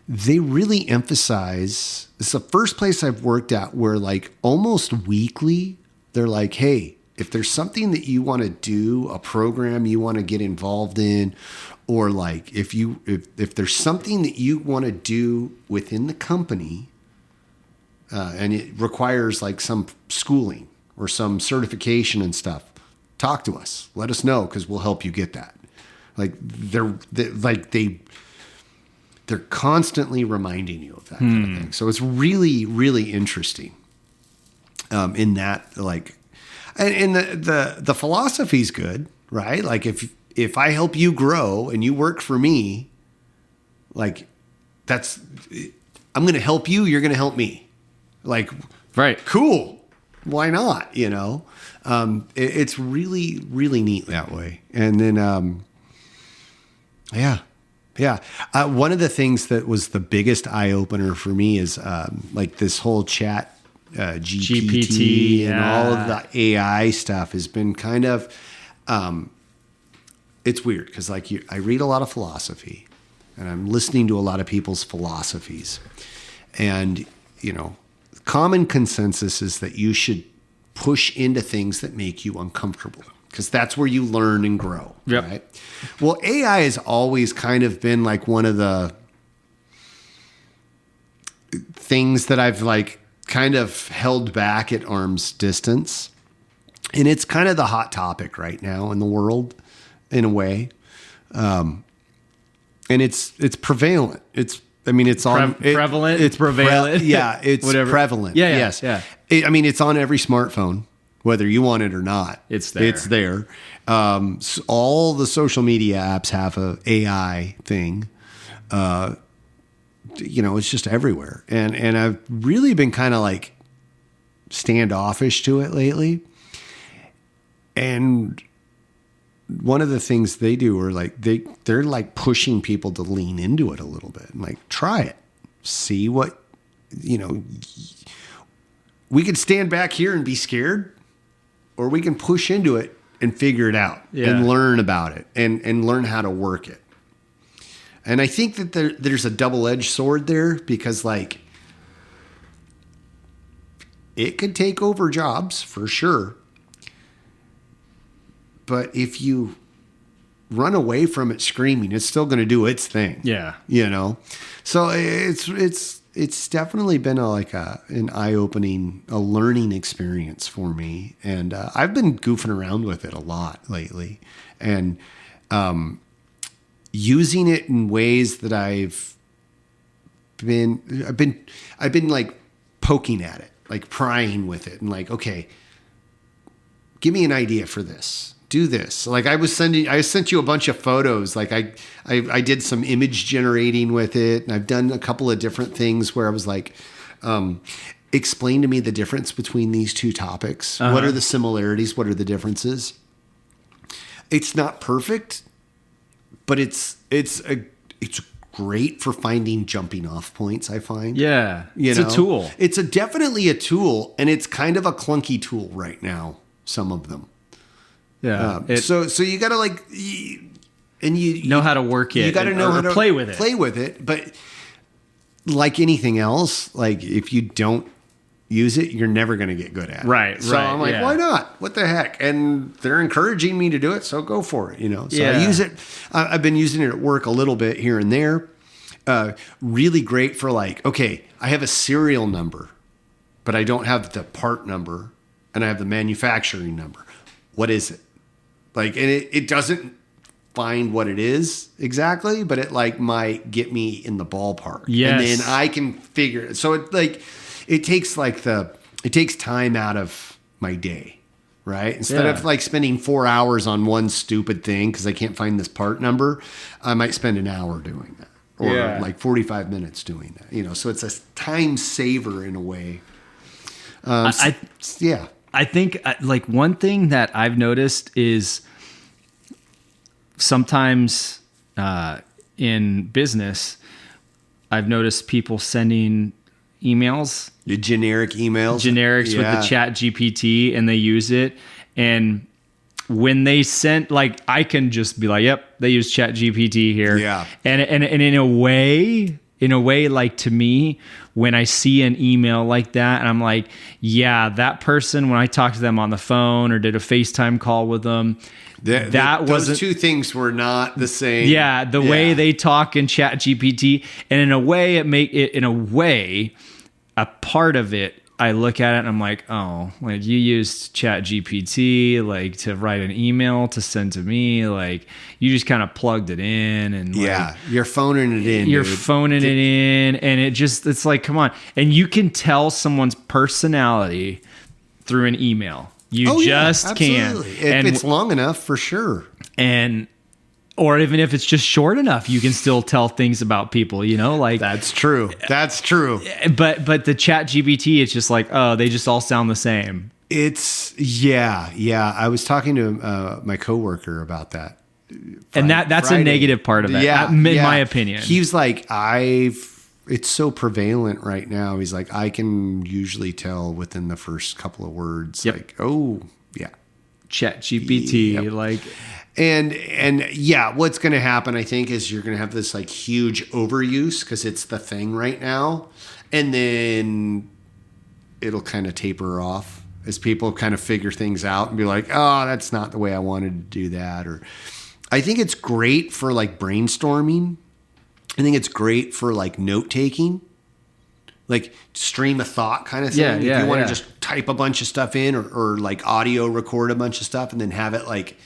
they really emphasize. It's the first place I've worked at where like almost weekly they're like, "Hey, if there's something that you want to do, a program you want to get involved in, or like if there's something that you want to do within the company, and it requires like some schooling or some certification and stuff, talk to us. Let us know because we'll help you get that." Like they're constantly reminding you of that kind of thing. So it's really, really interesting in that like. And the philosophy's good, right? Like if I help you grow and you work for me, like I'm going to help you. You're going to help me. Like, right. Cool. Why not? You know, it's really, really neat that way. And then, yeah. One of the things that was the biggest eye opener for me is like this whole chat GPT and all of the AI stuff has been kind of, it's weird because like I read a lot of philosophy and I'm listening to a lot of people's philosophies, and you know, common consensus is that you should push into things that make you uncomfortable because that's where you learn and grow. Yep. Right. Well, AI has always kind of been like one of the things that I've like kind of held back at arm's distance. And it's kind of the hot topic right now in the world in a way. And it's prevalent. It's prevalent. It's prevalent. It's whatever. Prevalent. Yeah. Yes. Yeah. It's on every smartphone, whether you want it or not. It's there. It's there. So all the social media apps have a AI thing. It's just everywhere. And I've really been kind of like standoffish to it lately. And one of the things they do are like, they're like pushing people to lean into it a little bit and like, try it, see what, we could stand back here and be scared, or we can push into it and figure it out and learn about it and learn how to work it. And I think that there's a double-edged sword there because, like, it could take over jobs for sure. But if you run away from it screaming, it's still going to do its thing. Yeah. So it's definitely been an eye-opening, a learning experience for me. And I've been goofing around with it a lot lately. And using it in ways that I've been like poking at it, like prying with it, and like, okay, give me an idea for this. Do this. Like I sent you a bunch of photos. Like I did some image generating with it, and I've done a couple of different things where I was like, explain to me the difference between these two topics. Uh-huh. What are the similarities? What are the differences? It's not perfect, but it's great for finding jumping off points, I find. Yeah. It's a tool. It's definitely a tool, and it's kind of a clunky tool right now, some of them. Yeah. So you got to you know how to work it. You got to know how to play with it. Play with it, but like anything else, like if you don't use it, you're never going to get good at it. Right. So I'm like, why not? What the heck? And they're encouraging me to do it, so go for it. So I use it. I've been using it at work a little bit here and there. Really great for like, okay, I have a serial number, but I don't have the part number, and I have the manufacturing number. What is it? Like, and it doesn't find what it is exactly, but it like might get me in the ballpark. Yes. And then I can figure it. So it takes time out of my day. Right? Instead of like spending 4 hours on one stupid thing because I can't find this part number, I might spend an hour doing that, or like 45 minutes doing that. So it's a time saver in a way. I think like one thing that I've noticed is sometimes in business, I've noticed people sending emails. Generics with the chat GPT, and they use it. And when they sent, like, I can just be like, yep, they use chat GPT here. Yeah. And in a way, like, to me, when I see an email like that and I'm like, yeah, that person, when I talked to them on the phone or did a FaceTime call with them, those two things were not the same. Yeah. The way they talk in chat GPT, and in a way a part of it, I look at it and I'm like, oh, like you used Chat GPT like to write an email to send to me, like you just kind of plugged it in and like, you're phoning it in. And it's like, come on. And you can tell someone's personality through an email. You just can. If it's long enough, for sure. Or even if it's just short enough, you can still tell things about people, like that's true. But the chat GPT, it's just like, oh, they just all sound the same. It's I was talking to my coworker about that. And that's Friday. A negative part of it. In my opinion. He was like, it's so prevalent right now. He's like, I can usually tell within the first couple of words, like, oh yeah. Chat GPT, like. And what's going to happen, I think, is you're going to have this like huge overuse because it's the thing right now. And then it'll kind of taper off as people kind of figure things out and be like, oh, that's not the way I wanted to do that. Or I think it's great for like brainstorming. I think it's great for like note taking, like stream of thought kind of thing. If you want to just type a bunch of stuff in or like audio record a bunch of stuff and then have it like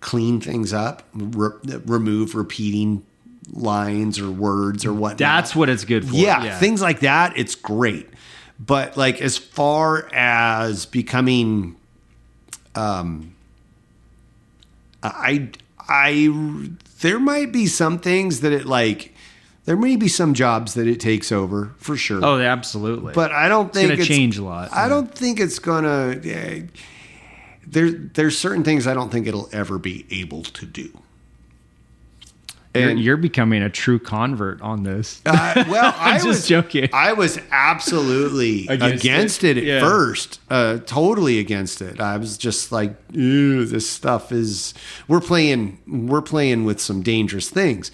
clean things up, remove repeating lines or words or whatnot. That's what it's good for. Yeah, things like that, it's great. But like as far as becoming, there might be some things that it like. There may be some jobs that it takes over for sure. Oh, absolutely. But I don't think it's going to change a lot. I don't think it's going to. There's certain things I don't think it'll ever be able to do. And you're becoming a true convert on this. Well, I was joking. I was absolutely against it at first, totally against it. I was just like, ew, this stuff is. We're playing with some dangerous things.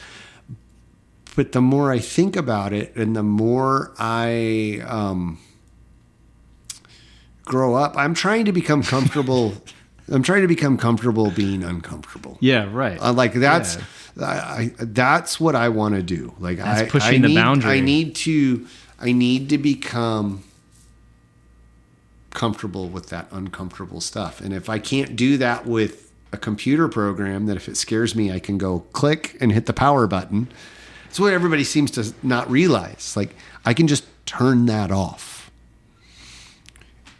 But the more I think about it, and the more I grow up, I'm trying to become comfortable. I'm trying to become comfortable being uncomfortable. Yeah, right. That's what I want to do. Like that's pushing the boundary. I need to become comfortable with that uncomfortable stuff. And if I can't do that with a computer program, that if it scares me, I can go click and hit the power button. It's what everybody seems to not realize. Like I can just turn that off.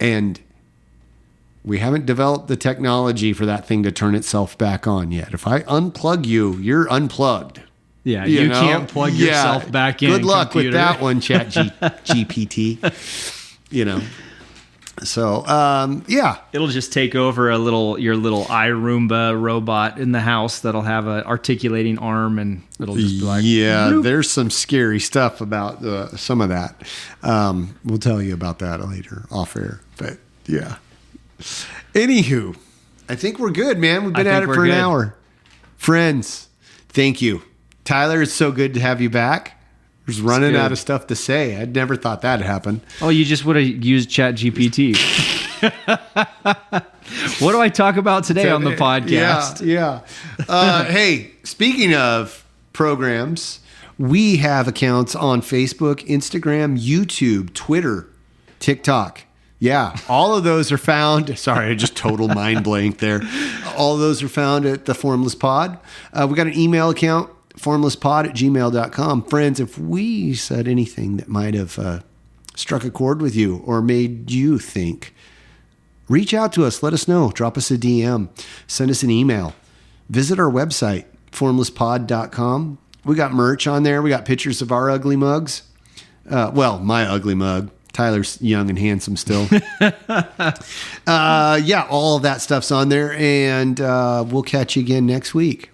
And we haven't developed the technology for that thing to turn itself back on yet. If I unplug you, you're unplugged. Yeah, you can't plug yourself back in. Good luck with that one, Chat GPT. So, it'll just take over your little iRoomba robot in the house that'll have an articulating arm, and it'll just be like, bloop. There's some scary stuff about some of that. We'll tell you about that later off air, but yeah. Anywho, I think we're good, man. We've been at it for an hour. Friends, thank you. Tyler, it's so good to have you back. I was running out of stuff to say. I'd never thought that'd happen. Oh, you just would have used Chat GPT. What do I talk about today on the podcast? Yeah. Hey, speaking of programs, we have accounts on Facebook, Instagram, YouTube, Twitter, TikTok. Yeah, all of those are found. Sorry, I just total mind blank there. all of those are found at the Formless Pod. We got an email account, formlesspod@gmail.com. Friends, if we said anything that might have struck a chord with you or made you think, reach out to us. Let us know. Drop us a DM. Send us an email. Visit our website, formlesspod.com. We got merch on there. We got pictures of our ugly mugs. My ugly mug. Tyler's young and handsome still. All of that stuff's on there. And we'll catch you again next week.